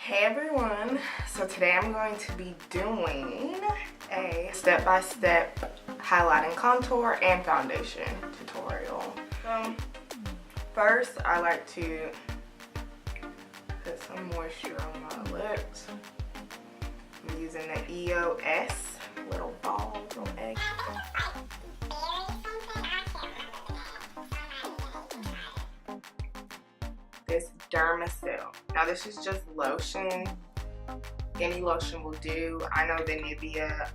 Hey everyone, so today I'm going to be doing a step-by-step highlighting contour and foundation tutorial. First I like to put some moisture on my lips. I'm using the EOS little ball, little egg. This Dermasil. Now this is just lotion. Any lotion will do. I know the Nivea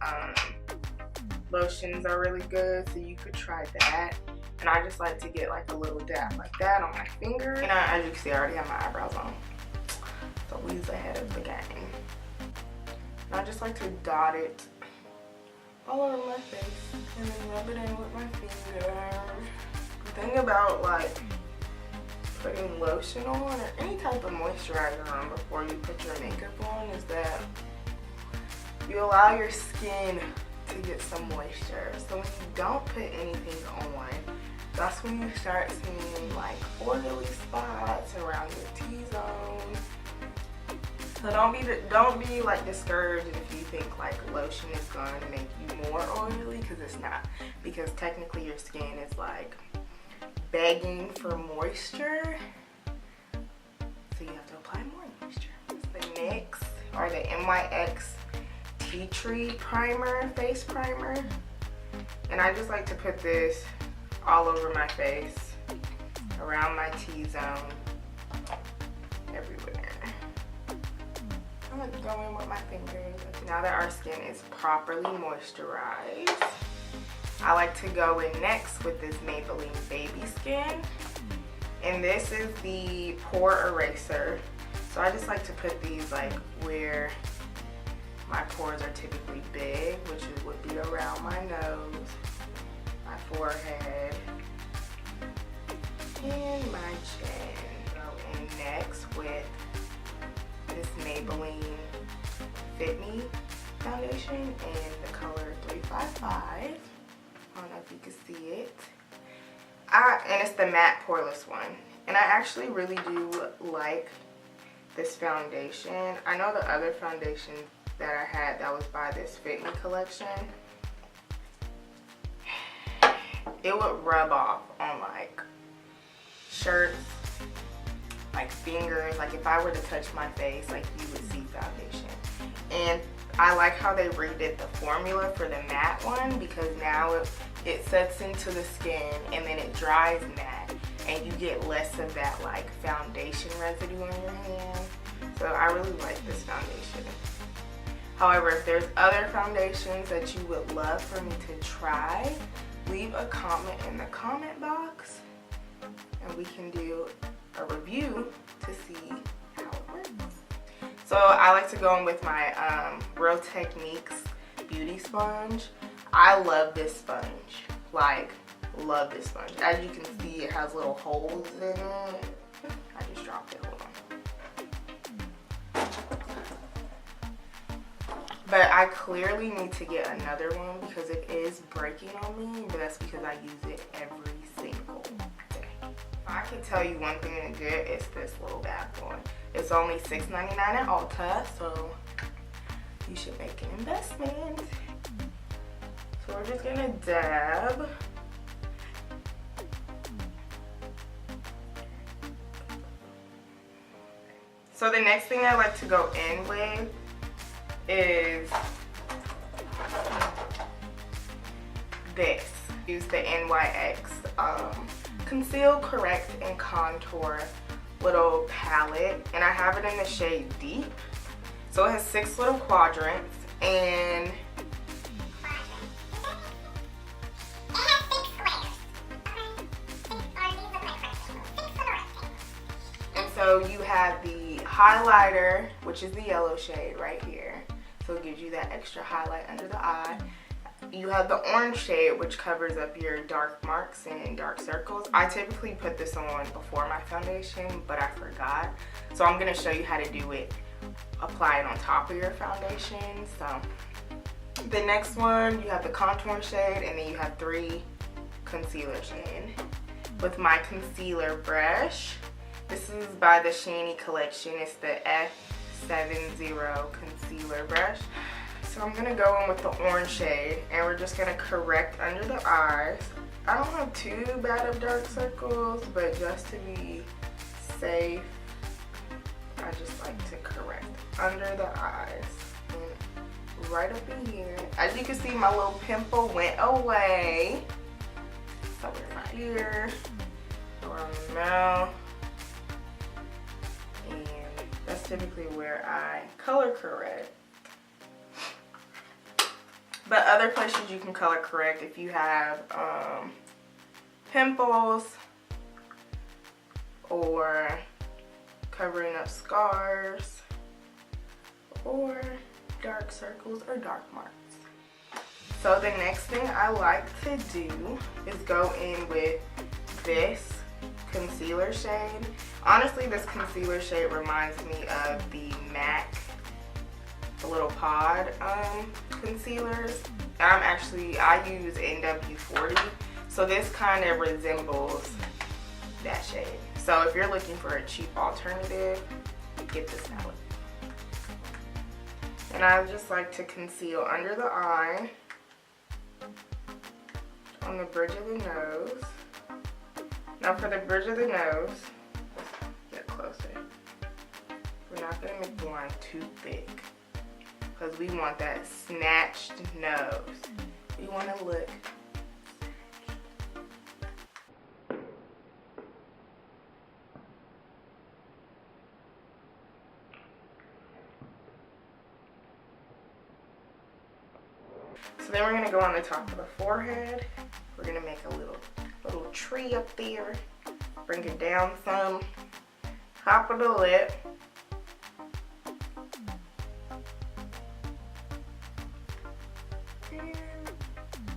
lotions are really good, so you could try that. And I just like to get like a little dab like that on my finger. And as you can see, I already have my eyebrows on. So we's ahead of the game. And I just like to dot it all over my face and then rub it in with my finger. The thing about like putting lotion on or any type of moisturizer on before you put your makeup on is that you allow your skin to get some moisture. So when you don't put anything on, that's when you start seeing like oily spots around your T-zone. So don't be like discouraged if you think like lotion is going to make you more oily, because it's not. Because technically your skin is like begging for moisture, so you have to apply more moisture. It's the NYX or the NYX Tea Tree Primer, face primer, and I just like to put this all over my face, around my T-zone, everywhere. I'm gonna go in with my fingers. Now that our skin is properly moisturized, I like to go in next with this Maybelline Baby Skin, and this is the pore eraser. So I just like to put these like where my pores are typically big, which would be around my nose, my forehead, and my chin. Go in next with this Maybelline Fit Me Foundation in the color 355. I don't know if you can see it. And it's the matte poreless one. And I actually really do like this foundation. I know the other foundation that I had that was by this Fit Me collection, it would rub off on like shirts, like fingers. Like if I were to touch my face, like you would see foundation. And I like how they redid the formula for the matte one, because now it sets into the skin and then it dries matte, and you get less of that like foundation residue on your hand. So I really like this foundation. However, if there's other foundations that you would love for me to try, leave a comment in the comment box and we can do a review to see how it works. So I like to go in with my Real Techniques beauty sponge. I love this sponge, like love this sponge. As you can see, it has little holes in it. I just dropped it, hold on. But I clearly need to get another one because it is breaking on me, but that's because I use it every single day. I can tell you one thing to get is this little bad boy. It's only $6.99 at Ulta, so you should make an investment. So we're just gonna dab. So the next thing I like to go in with is this. Use the NYX Conceal, Correct, and Contour little palette, and I have it in the shade Deep. So it has 6 little quadrants, and so you have the highlighter, which is the yellow shade right here. So it gives you that extra highlight under the eye. You have the orange shade, which covers up your dark marks and dark circles. I typically put this on before my foundation, but I forgot. So I'm gonna show you how to do it. Apply it on top of your foundation. So the next one, you have the contour shade, and then you have 3 concealer shade. With my concealer brush, this is by the Shanny collection. It's the 70 concealer brush. So I'm gonna go in with the orange shade and we're just gonna correct under the eyes. I don't have too bad of dark circles, but just to be safe, I just like to correct under the eyes and right up in here. As you can see, my little pimple went away. So we're right here, around the mouth, and that's typically where I color correct. But other places you can color correct if you have pimples or covering up scars or dark circles or dark marks. So the next thing I like to do is go in with this concealer shade. Honestly, this concealer shade reminds me of the MAC, the little pod concealers. I use NW40, so this kind of resembles that shade. So if you're looking for a cheap alternative, get this palette. And I just like to conceal under the eye, on the bridge of the nose. Now for the bridge of the nose, let's get closer. We're not gonna make the line too thick because we want that snatched nose. We want to look. So then we're gonna go on the top of the forehead. We're gonna make a little tree up there. Bring it down some. Top of the lip. And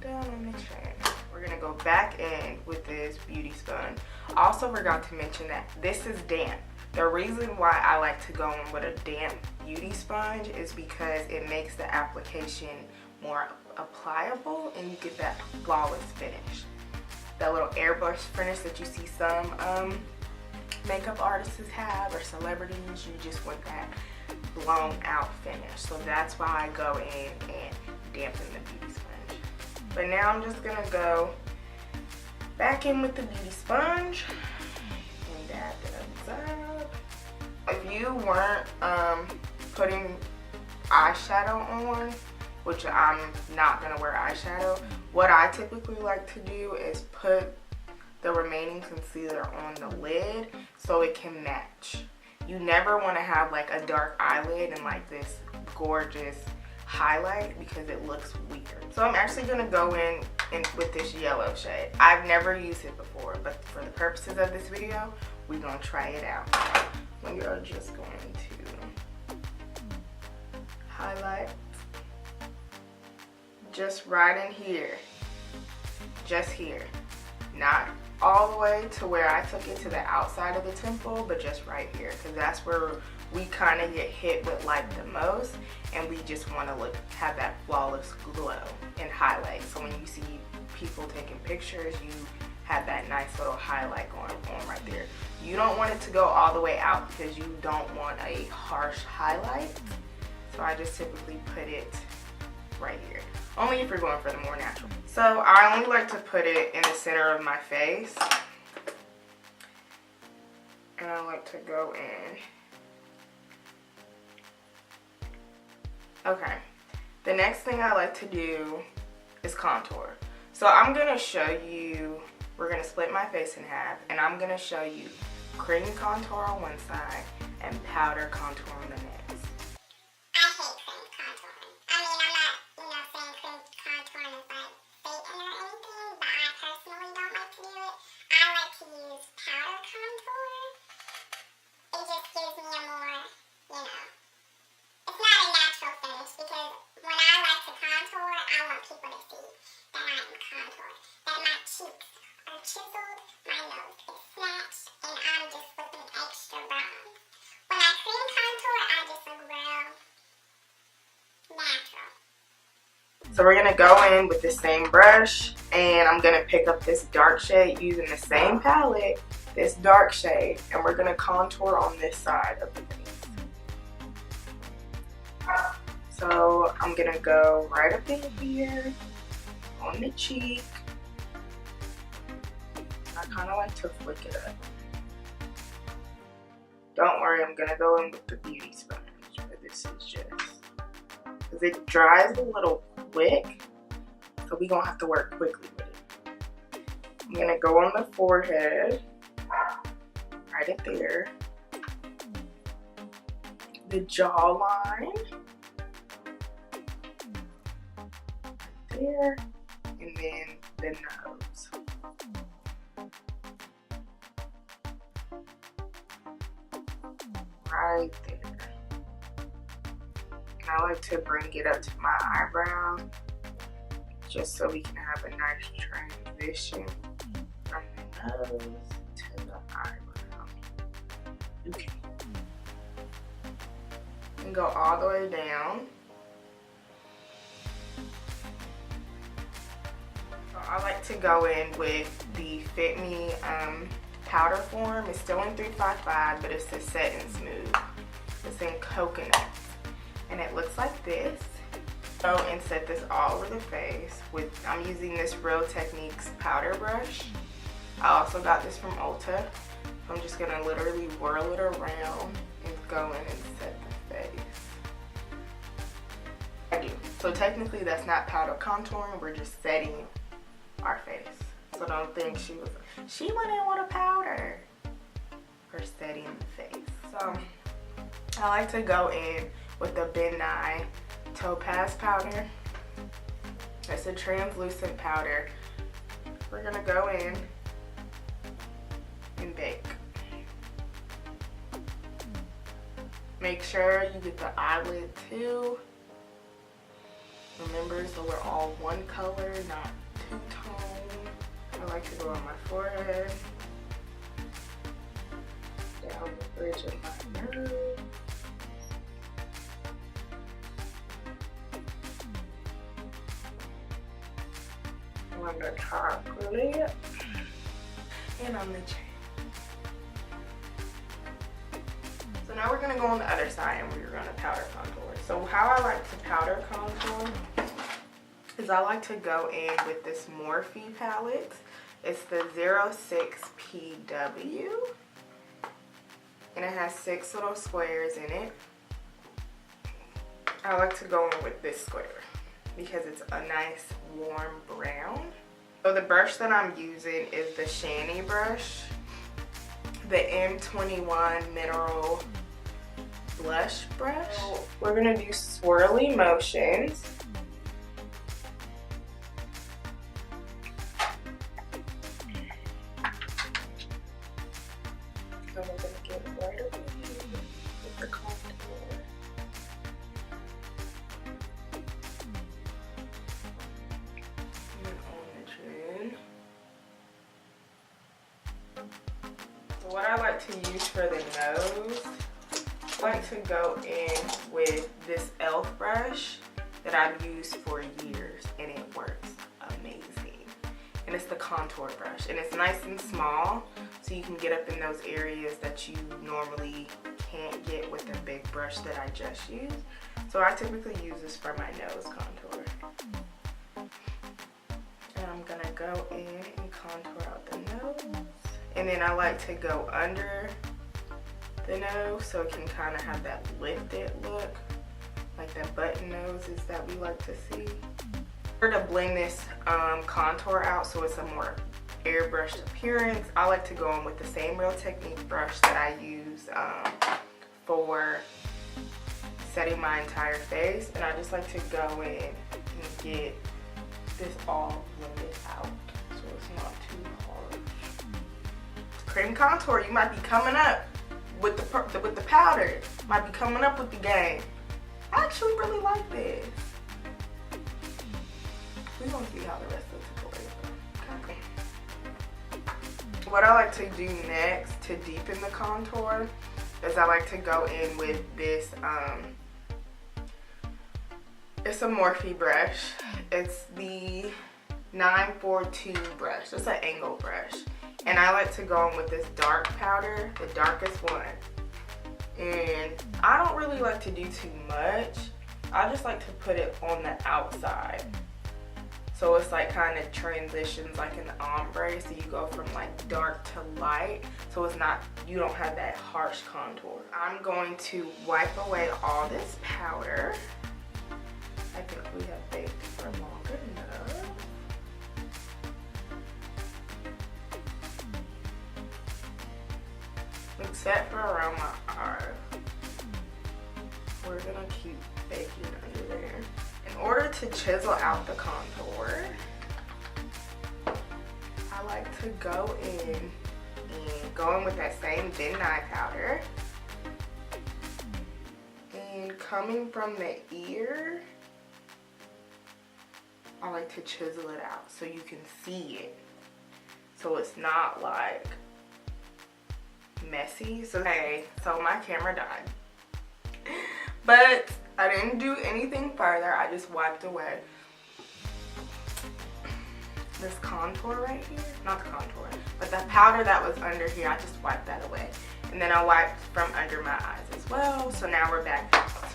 down on the chin. We're gonna go back in with this beauty sponge. Also forgot to mention that this is damp. The reason why I like to go in with a damp beauty sponge is because it makes the application more applicable and you get that flawless finish. That little airbrush finish that you see some makeup artists have or celebrities, you just want that blown out finish. So that's why I go in and dampen the beauty sponge. But now I'm just gonna go back in with the beauty sponge and dab it up. If you weren't putting eyeshadow on, which I'm not gonna wear eyeshadow, what I typically like to do is put the remaining concealer on the lid so it can match. You never wanna have like a dark eyelid and like this gorgeous highlight because it looks weird. So I'm actually gonna go in with this yellow shade. I've never used it before, but for the purposes of this video, we're gonna try it out. We are just going to highlight just right in here, just here, not all the way to where I took it to the outside of the temple, but just right here, because that's where we kind of get hit with light the most, and we just want to have that flawless glow and highlight. So when you see people taking pictures, you have that nice little highlight going on right there. You don't want it to go all the way out because you don't want a harsh highlight. So I just typically put it right here. Only if you're going for the more natural. So I only like to put it in the center of my face. And I like to go in. Okay. The next thing I like to do is contour. So I'm gonna show you, we're gonna split my face in half, and I'm gonna show you cream contour on one side and powder contour on the next. So we're gonna go in with the same brush, and I'm gonna pick up this dark shade using the same palette, this dark shade, and we're gonna contour on this side of the face. So I'm gonna go right up in here on the cheek. I kind of like to flick it up. Don't worry, I'm gonna go in with the beauty sponge, but this is just because it dries a little quick, so we gonna have to work quickly with it. I'm gonna go on the forehead, right up there, the jawline, right there, and then the nose. Right there. And I like to bring it up to my eyebrow just so we can have a nice transition from the nose to the eyebrow. Okay. And go all the way down. So I like to go in with the Fit Me powder form. It's still in 355, but it's the Set and Smooth. It's in coconut, and it looks like this. Go and set this all over the face with, I'm using this Real Techniques powder brush. I also got this from Ulta. So I'm just gonna literally whirl it around and go in and set the face. I do. So technically that's not powder contouring, we're just setting our face. So don't think she went in with a powder for setting the face. So I like to go in with the B.O.M.B Topaz powder. It's a translucent powder. We're gonna go in and bake. Make sure you get the eyelid too. Remember, so we're all one color, not two-tone. I like to go on my forehead, down the bridge of my nose, on the top lip, and on the chin. So now we're gonna go on the other side and we're gonna powder contour. So how I like to powder contour is I like to go in with this Morphe palette. It's the 06PW, and it has 6 little squares in it. I like to go in with this square because it's a nice warm brown. So the brush that I'm using is the Shanny brush, the M21 Mineral Blush brush. So we're gonna do swirly motions. So we're gonna get right over here with the contour. And on the chin. So what I like to use for the nose, I like to go in with this e.l.f. brush that I've used for years, and it works amazing. And it's the contour brush, and it's nice and small, so you can get up in those areas that you normally can't get with the big brush that I just used. So I typically use this for my nose contour. And I'm gonna go in and contour out the nose. And then I like to go under the nose so it can kind of have that lifted look, like that button noses that we like to see. To blend this contour out so it's a more airbrushed appearance, I like to go in with the same Real Technique brush that I use for setting my entire face, and I just like to go in and get this all blended out so it's not too hard. Cream contour, you might be coming up with the powder, might be coming up with the game. I actually really like this. We're gonna see how the rest of the tutorial goes. Okay. What I like to do next to deepen the contour is I like to go in with this, it's a Morphe brush. It's the 942 brush. It's an angle brush. And I like to go in with this dark powder, the darkest one. And I don't really like to do too much I just like to put it on the outside. So it's like kind of transitions like an ombre. So you go from like dark to light. So it's not, you don't have that harsh contour. I'm going to wipe away all this powder. I think we have baked for long enough. Except for around my eye. We're gonna keep baking under there. In order to chisel out the contour, I like to go in with that same thin eye powder. And coming from the ear, I like to chisel it out so you can see it. So it's not like messy. So hey, so my camera died. But I didn't do anything further. I just wiped away this contour right here. Not the contour, but the powder that was under here. I just wiped that away. And then I wiped from under my eyes as well. So now we're back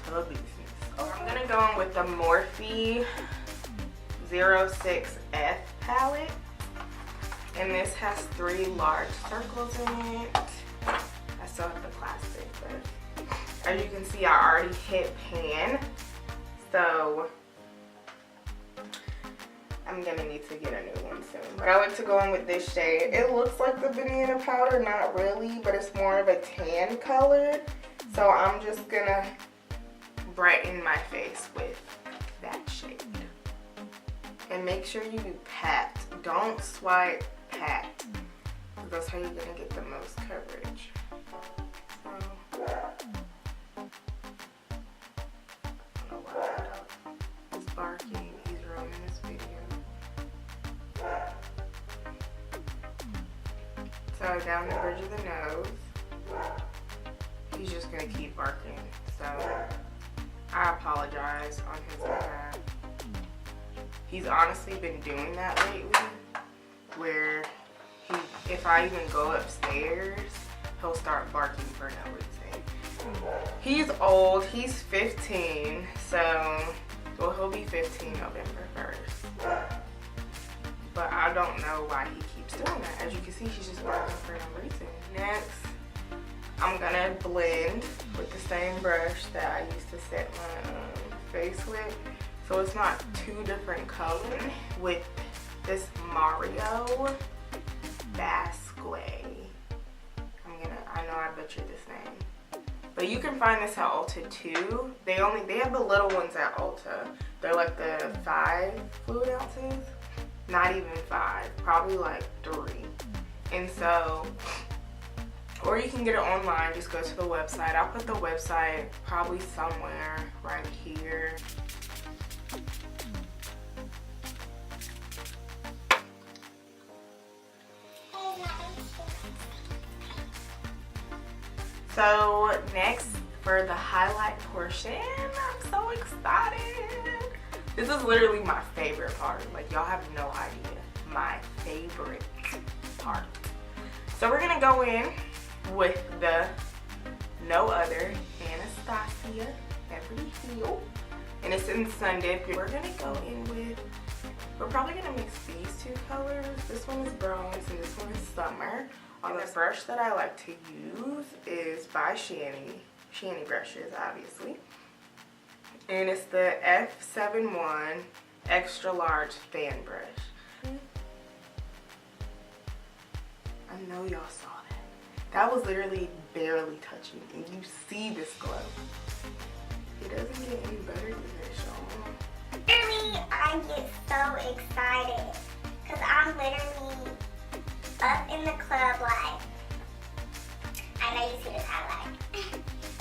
to the business. Oh, I'm gonna go in with the Morphe 06F palette. And this has 3 large circles in it. I still have the plastic, but as you can see, I already hit pan. So I'm gonna need to get a new one soon. But I like to go in with this shade. It looks like the banana powder, not really, but it's more of a tan color. So I'm just gonna brighten my face with that shade. And make sure you do pat. Don't swipe, pat. That's how you're gonna get the most coverage. So, I don't know why he's barking. He's ruining this video. So down the bridge of the nose, he's just gonna keep barking. So I apologize on his behalf. He's honestly been doing that lately, where if I even go upstairs, he'll start barking for no reason. He's old, he's 15, so, well, he'll be 15 November 1st. But I don't know why he keeps doing that. As you can see, he's just barking for no reason. Next, I'm gonna blend with the same brush that I used to set my face with. So it's not 2 different colors with this Mario Badescu. I know I butchered this name. But you can find this at Ulta too. They have the little ones at Ulta. They're like the 5 fluid ounces. Not even 5, probably like 3. And so, or you can get it online, just go to the website. I'll put the website probably somewhere right here. So next for the highlight portion, I'm so excited. This is literally my favorite part. Like, y'all have no idea. My favorite part. So we're gonna go in with the no other Anastasia Beverly Hills. And it's in Sun Dip. We're gonna go in with, we're probably gonna mix these 2 colors. This one is bronze and this one is summer. On the brush that I like to use is by Shanny. Shanny brushes, obviously. And it's the F71 extra large fan brush. I know y'all saw that. That was literally barely touching, and you see this glow. It doesn't get any better than this, y'all. Literally, I get so excited because I'm literally up in the club, like, I know you see this highlight,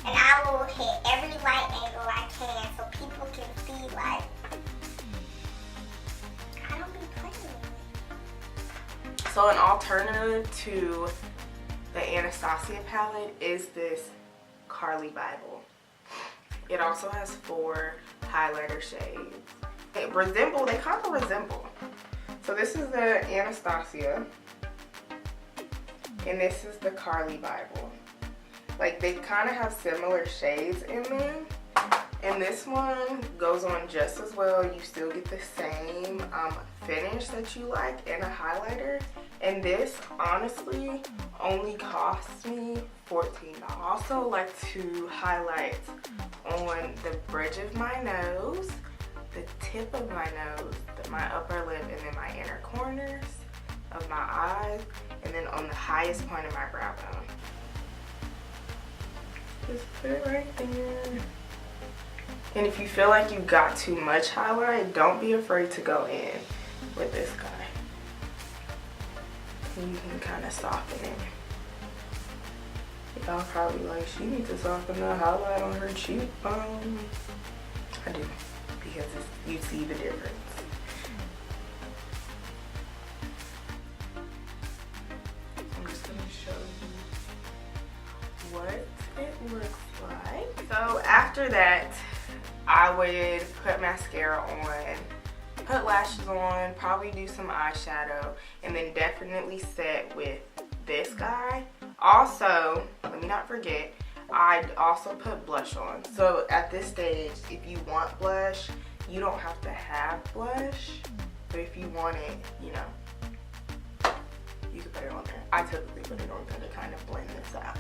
and I will hit every light angle I can so people can see, like, I don't be playing with it. So an alternative to the Anastasia palette is this Carli Bybel. It also has 4 highlighter shades. They kind of resemble. So this is the Anastasia. And this is the Carli Bybel. Like, they kind of have similar shades in them, And this one goes on just as well. You still get the same finish that you like and a highlighter. And this honestly only cost me $14. I also like to highlight on the bridge of my nose, the tip of my nose, my upper lip, and then my inner corners of my eyes, and then on the highest point of my brow bone. Just put it right there. And if you feel like you got too much highlight, don't be afraid to go in with this guy. You can kind of soften it. Y'all probably like, she needs to soften the highlight on her cheekbone. I do, because you see the difference. I'm just gonna show you what it looks like. So after that, I would put mascara on, put lashes on, probably do some eyeshadow, and then definitely set with this guy. Also, let me not forget, I'd also put blush on. So at this stage, if you want blush, you don't have to have blush, but if you want it, you know, you can put it on there. I typically put it on there to kind of blend this out.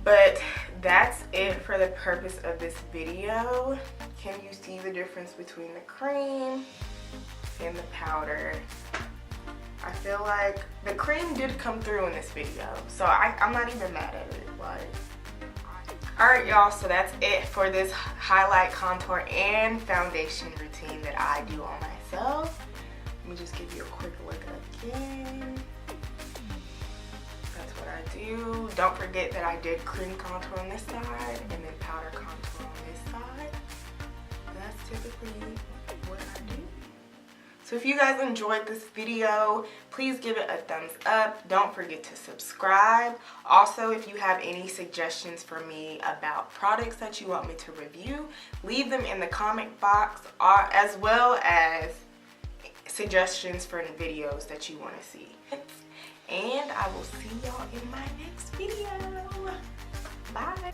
But that's it for the purpose of this video. Can you see the difference between the cream and the powder? I feel like the cream did come through in this video, so I'm not even mad at it. Like, alright y'all, so that's it for this highlight, contour, and foundation routine that I do on myself. Let me just give you a quick look again. That's what I do. Don't forget that I did cream contour on this side and then powder contour on this side. That's typically what I do. So if you guys enjoyed this video, please give it a thumbs up. Don't forget to subscribe. Also, if you have any suggestions for me about products that you want me to review, leave them in the comment box, as well as suggestions for videos that you want to see. And I will see y'all in my next video. Bye.